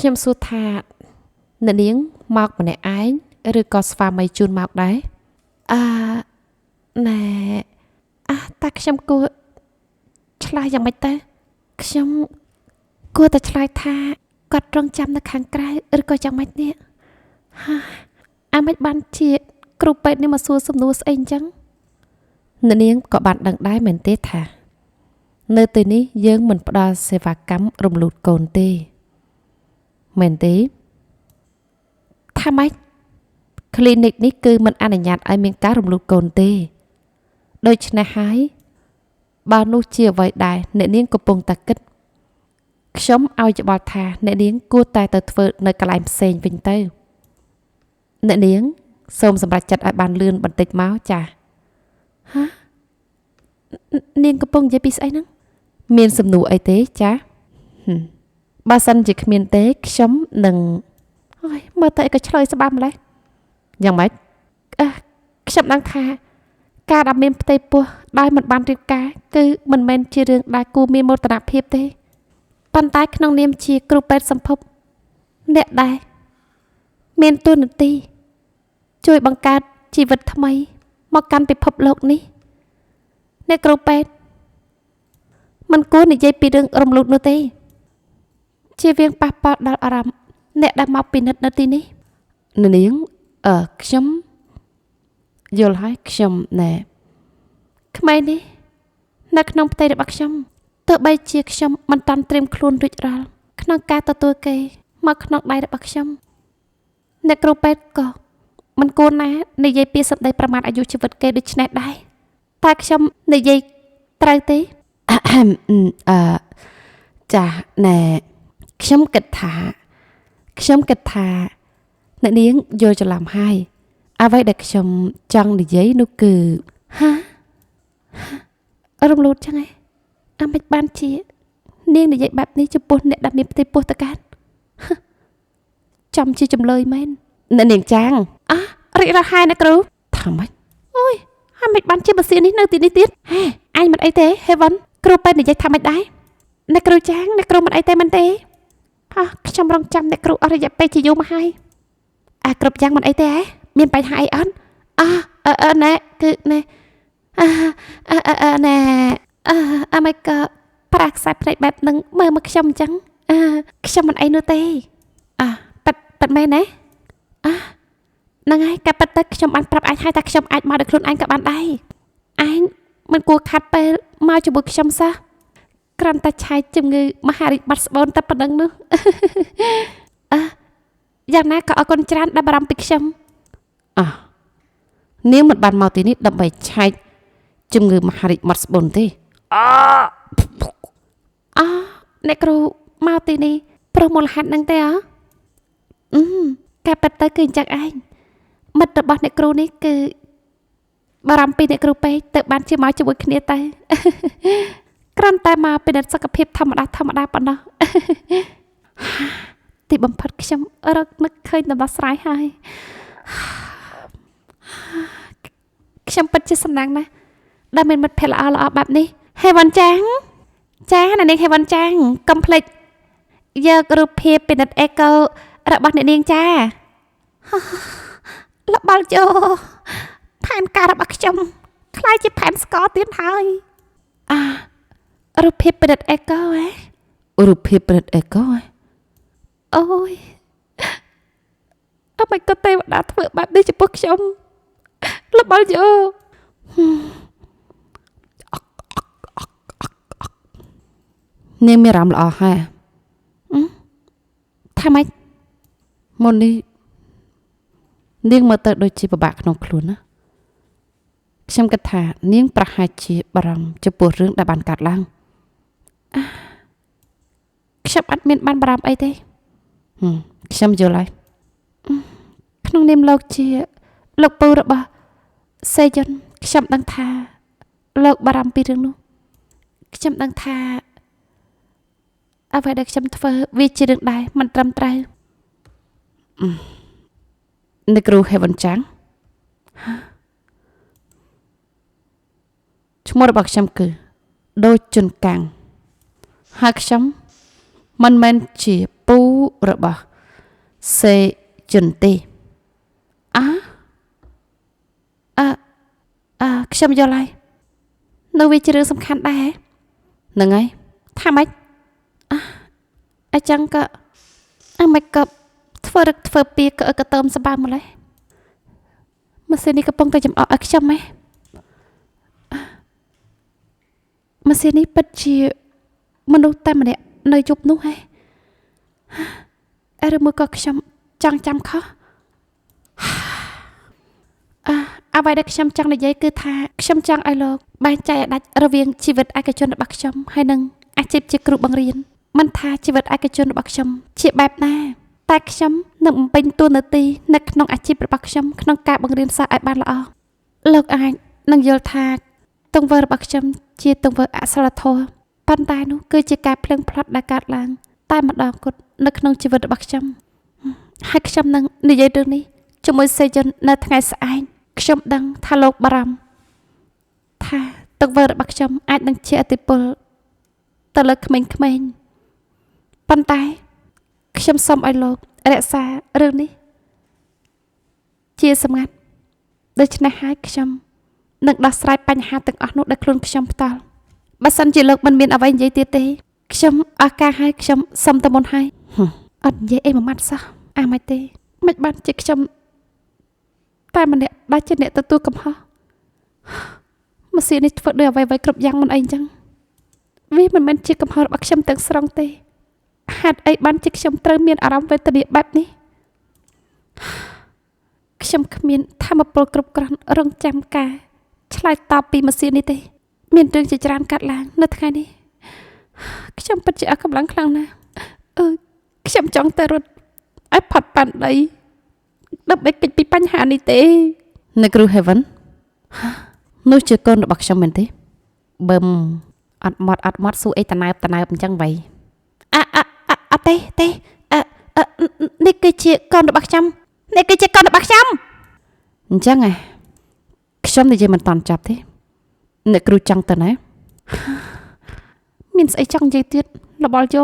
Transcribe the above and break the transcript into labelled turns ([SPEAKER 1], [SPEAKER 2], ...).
[SPEAKER 1] ខ្ញុំសួរថាអ្នកនាងមកម្នាក់ឯងឬក៏ស្វាមីជូនមកដែរអឺណែតែខ្ញុំគួរឆ្លើយយ៉ាងម៉េចទៅខ្ញុំគួរតែឆ្លើយថាគាត់រងចាំនៅខាងក្រៅឬក៏យ៉ាងម៉េចនេះមិនបានជាគ្រូពេទ្យនេះមកសួរសំណួរស្អីអញ្ចឹងអ្នកនាងក៏បានដឹងដែរមែនទេថានៅទីនេះយើងមិនផ្ដល់សេវាកម្មរំលូតកូនទេមែនទេថាម៉េច clinic នេះគឺមិនអនុញ្ញាតឲ្យមានការរំលូតកូនទេដូច្នេះហើយបើនោះជាអ្វីដែរអ្នកនាងកំពុងតែគិតខ្ញុំឲ្យច្បល់ថាអ្នកនាងគួរតែទៅធ្វើនៅកន្លែងផ្សេងវិញទៅអ្នកនាងសូមសម្រេចចិត្តឲ្យបានលឿនបន្តិចមកចានាងកំពុងនិយាយពីស្អីហ្នឹងមានសំណួរអីទេចាបើសិនជាគ្មានទេខ្ញុំនឹងមើលទៅក៏ឆ្លើយស្បាម្លេះយ៉ាងម៉េចខ្ញុំដឹងថាការដែលមានផ្ទៃពោះដោយមិនបានរៀបការគឺមិនមែនជារឿងដែលគួរមានមោទនភាពទេប៉ុន្តែក្នុងនាមជាគ្រូពេទ្យសម្ភពអ្នកដែរមានតួនាទីជួយបង្កើតជីវិតថ្មីមកកាន់ពិភពលោកនេះអ្នកគ្រូពេទ្យមិនគួរនិយាយពីរឿងរំលូតនោះទេជាវាងប៉ះពាល់ដល់អារម្មណ៍អ្នកដែលមកពិនិត្យនៅទីនេះនាងខ្ញុំយល់ហើយខ្ញុំណែក្មេងនេះនៅក្នុងផ្ទៃរបស់ខ្ញុំទោះបីជាខ្ញុំមិនតាន់ត្រៀមខ្លួនរួចរាល់ក្នុងការទទួលគេមកក្នុងដៃរបស់ខ្ញុំអ្នកគ្រូពេទ្យក៏មិនគួរណានិយាយពីសម្ដីប្រមាថអាយុជីវិតគេដូច្នេះដែរតែខ្ញុំនិយាយត្រូវទេចាណែខ្ញុំគិតថាអ្នកនាងយល់ច្រឡំហើយអ្វីដែលខ្ញុំចង់និយាយនោះគឺរំលូតចឹងឯងមិនបានជានាងនិយាយបែបនេះចំពោះអ្នកដែលមានផ្ទៃពោះតកើតចំជាចម្លើយមែនអ្នកនាងចាងរីករាយហើយណាគ្រូថាម៉េចអូយហើយមិនបានជាបសៀននេះនៅទីនេះទៀតអញមិនអីទេហេវ៉ាន់គ្រូពេទ្យនិយាយថាម៉េចដែរអ្នកគ្រូចាងអ្នកគ្រូមិនអីទេមែនទេខ្ញុំរងចាំអ្នកគ្រូអស់រយៈពេលជាយូរមកហើយគ្រប់យ៉ាងមិនអីទេមានបញ្ហាអីអត់ណែគឺណែណែមិនក៏ប្រាខ្សែភ្នែកបែបហ្នឹងមើលមកខ្ញុំអញ្ចឹងខ្ញុំមិនអីនោះទេប៉ិតមែនណាហ្នឹងហើយកាប៉ិតទៅខ្ញុំបានប្រាប់អញហើយតែខ្ញុំអាចមកដោយខ្លួនឯងក៏បានដែរឯងមិនគួរខាត់ពេលមកជាមួយខ្ញុំសោះគ្រាន់តែឆាយជំងឺមហារីកបាត់ស្បូនតែប៉ុណ្្នឹងនោះយ៉ាងណាក៏អរគុណច្រើនដែលបារម្ភពីខ្ញុំនាងមិនបានមកទីនេះដើម្បីឆែកជំងឺមហារីកបាត់ស្បូនទេអ្នកគ្រូមកទីនេះព្រោះមូលហេតុហ្នឹងទេការប៉ិតទៅគឺអញ្ចឹងឯងមិត្តរបស់អ្នកគ្រូនេះគឺបារម្ភពីអ្នកគ្រូពេកទៅបានជាមកជាមួយគ្នាទៅគ្រាន់តែមកពិនិត្យសុខភាពធម្មតាប៉ុណ្ណោះទីបំផុតខ្ញុំរកនឹកឃើញដំណោះស្រាយហើយខ្ញុំពិតជាសំណាងណាស់ដែលមានមិត្តភក្តិល្អបែបនេះហេវ៉ាន់ចាងចាអ្នកនាងហេវ៉ាន់ចាងកុំភ្លេចយករូបភាពពិនិត្យអេកូរបស់អ្នកនាងចាលបល់យោផែនការរបស់ខ្ញុំខ្លាយជាផែនស្កទៀតហើយរូបភាពពិនិត្យអេកូរូបភាពពិនិត្យអេកូអូយមិនក៏ទេវតាធ្វើបែបនេះចំពោះខ្ញុំលបល់យោនាងមានអារម្មណ៍ល្អហើយថាម៉េចមុននេះនាងមើលទៅដូចជាពិបាកក្នុងខ្លួនណាខ្ញុំគិតថានាងប្រហែលជាបារម្ភចំពោះរឿងដែលបានកើតឡើងខ្ញុំអត់មានបានបារម្ភអីទេខ្ញុំយល់ហើយក្នុងនាមលោកជាលោកពូរបស់សេយុនខ្ញុំដឹងថាលោកបារម្ភពីរឿងនោះខ្ញុំដឹងថាអ្វីដែលខ្ញុំធ្វើវាជារឿងដែរមិនត្រឹមត្រូវអ្នកគ្រូហេវ៉ាន់ចាងឈ្មោះរបស់ខ្ញុំគឺដូជុនកាំងហើយខ្ញុំមិនមែនជាពូ របស់សេជុនទេខ្ញុំយល់ហើយនៅវាជារឿងសំខាន់ដែរហ្នឹងហើយថាម៉េចអញ្ចឹងក៏មិនក៏ធ្វើរឹកធ្វើពីក៏តើមសបាម្លេះម៉ាស៊ីននេះកំពុងតែចំអកឲ្យខ្ញុំម៉ាស៊ីននេះពិតជាមនុស្សតែម្នាក់នៅយប់នោះហ៎ឬមួយក៏ខ្ញុំចង់ចាំខុសអ្វីដែលខ្ញុំចង់និយាយគឺថាខ្ញុំចង់ឲ្យលោកបែងចែកឲ្យដាច់រវាងជីវិតឯកជនរបស់ខ្ញុំហើយនិងអាជីពជាគ្រូបង្រៀនមិនថាជីវិតឯកជនរបស់ខ្ញុំជាបែបណាតែខ្ញុំនឹងបំពេញតួនាទីនៅក្នុងអាជីពរបស់ខ្ញុំក្នុងការបង្រៀនសិស្សឲ្យបានល្អលោកអាចនឹងយល់ថាទង្វើរបស់ខ្ញុំជាទង្វើអសិលធម៌ប៉ុន្តែនោះគឺជាការភ្លឹងផ្្លាត់ដែលកើតឡើងតែម្ដងគត់នៅក្នុងជីវិតរបស់ខ្ញុំហើយខ្ញុំនឹងនិយាយរឿងនេះជាមួយសេយុននៅថ្ងៃស្អែកខ្ញុំដឹងថាលោកបារម្ភថាទង្វើរបស់ខ្ញុំអាចនឹងជាឥទ្ធិពលទៅលើក្មេងៗប៉ុន្តែខ្ញុំសូមឲ្យលោករក្សារឿងនេះជាសម្ងាត់ដូច្នេះហើយខ្ញុំនឹងដោះស្រាយបញ្ហាទាំងអស់នោះដោយខ្លួនខ្ញុំផ្ទាល់បើសិនជាលោកមិនមានអ្វីនិយាយទៀតទេខ្ញុំអរការហើយខ្ញុំសុំទៅមុនហើយអត់និយាយអីមួយម៉ាត់សោះមិនទេមិនបានជាខ្ញុំតែម្នាក់ដែលជាអ្នកទទួលកំហុសម៉ាស៊ីននេះធ្វើដោយអ្វីៗគ្រប់យ៉ាងមិនអីអញ្ចឹងវាមិនមែនជាកំហុសរបស់ខ្ញុំទាំងស្រុងទេហេតុអីបានជាខ្ញុំត្រូវមានអារម្មណ៍វេទនាបែបនេះខ្ញុំគ្មានធម៌ពលគ្រប់គ្រាន់រងចាំការឆ្លើយតបពីម៉ាស៊ីននេះទេមានរឿងជាច្រើនកាត់ឡើងនៅថ្ងៃនេះខ្ញុំពិតជាអស់កម្លាំងខ្លាំងណាស់ខ្ញុំចង់ទៅរត់ឲ្យផុតប៉ាន់ដីដើម្បីគេចពីបញ្ហានេះទេអ្នកគ្រូ Heaven នោះជាកូនរបស់ខ្ញុំមែនទេបើអត់ម៉ត់សួរអីតណើបអញ្ចឹងវ៉ៃអត់ទេនេះគឺជាកូនរបស់ខ្ញុំអញ្ចឹងខ្ញុំនិយាយមិនតាន់ចប់ទេអ្នកគ្រូចង់ទៅណាមានស្អីចង់និយាយទៀតលបល់យោ